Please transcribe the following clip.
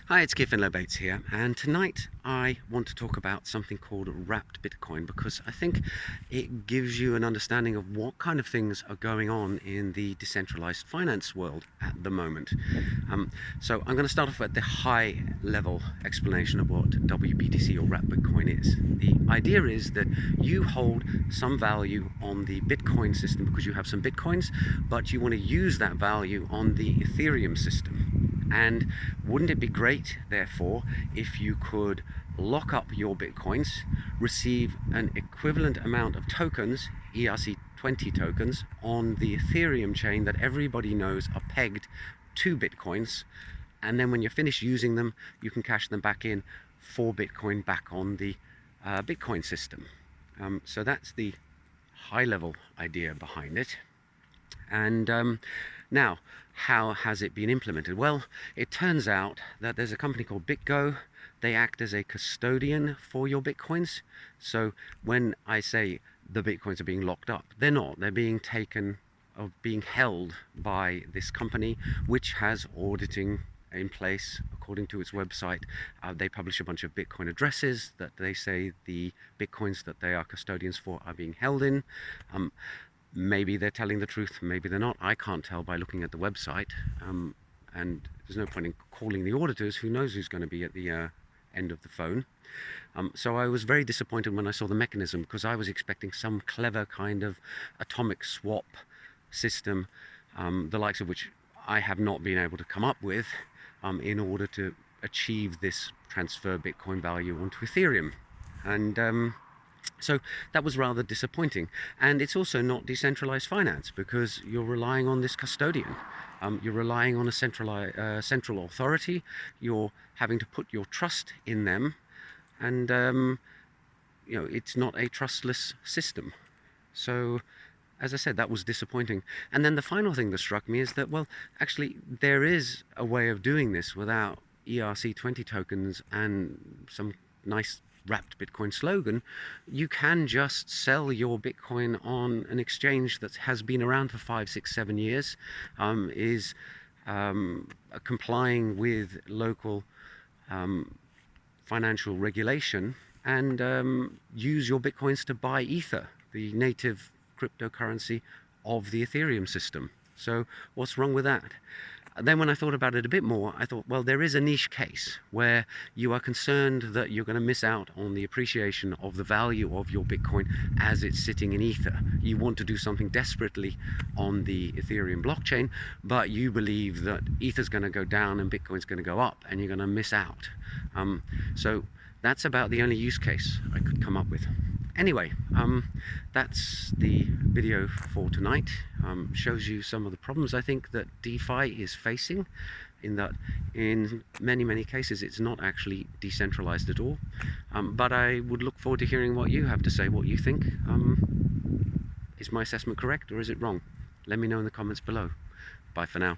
Hi, it's Keith Bates here, and tonight I want to talk about something called wrapped Bitcoin because I think it gives you an understanding of what kind of things are going on in the decentralized finance world at the moment. So I'm going to start off at the high level explanation of what WBTC or wrapped Bitcoin is. The idea is that you hold some value on the Bitcoin system because you have some Bitcoins, but you want to use that value on the Ethereum system. And wouldn't it be great, therefore, if you could lock up your Bitcoins, receive an equivalent amount of tokens, ERC20 tokens, on the Ethereum chain that everybody knows are pegged to Bitcoins, and then when you're finished using them, you can cash them back in for Bitcoin back on the Bitcoin system. So that's the high-level idea behind it. And now, how has it been implemented? Well, it turns out that there's a company called Bitgo. They act as a custodian for your Bitcoins. So when I say the Bitcoins are being locked up, they're not. They're being taken or being held by this company, which has auditing in place according to its website. They publish a bunch of Bitcoin addresses that they say the Bitcoins that they are custodians for are being held in. Maybe they're telling the truth, maybe they're not. I can't tell by looking at the website, and there's no point in calling the auditors. Who knows who's going to be at the end of the phone. So I was very disappointed when I saw the mechanism, because I was expecting some clever kind of atomic swap system, the likes of which I have not been able to come up with, in order to achieve this transfer Bitcoin value onto Ethereum. And so that was rather disappointing. And it's also not decentralized finance, because you're relying on this custodian. You're relying on a central authority. You're having to put your trust in them. And, it's not a trustless system. So, as I said, that was disappointing. And then the final thing that struck me is that, well, actually, there is a way of doing this without ERC20 tokens and some nice wrapped Bitcoin slogan. You can just sell your Bitcoin on an exchange that has been around for 5, 6, 7 years, is complying with local financial regulation, and use your Bitcoins to buy Ether, the native cryptocurrency of the Ethereum system. So what's wrong with that? Then when I thought about it a bit more, I thought, well, there is a niche case where you are concerned that you're going to miss out on the appreciation of the value of your Bitcoin as it's sitting in Ether. You want to do something desperately on the Ethereum blockchain, but you believe that Ether's going to go down and Bitcoin's going to go up, and you're going to miss out. So that's about the only use case I could come up with. Anyway, that's the video for tonight. Shows you some of the problems I think that DeFi is facing, in that in many cases it's not actually decentralized at all. But I would look forward to hearing what you have to say, what you think. Is my assessment correct or is it wrong? Let me know in the comments below. Bye for now.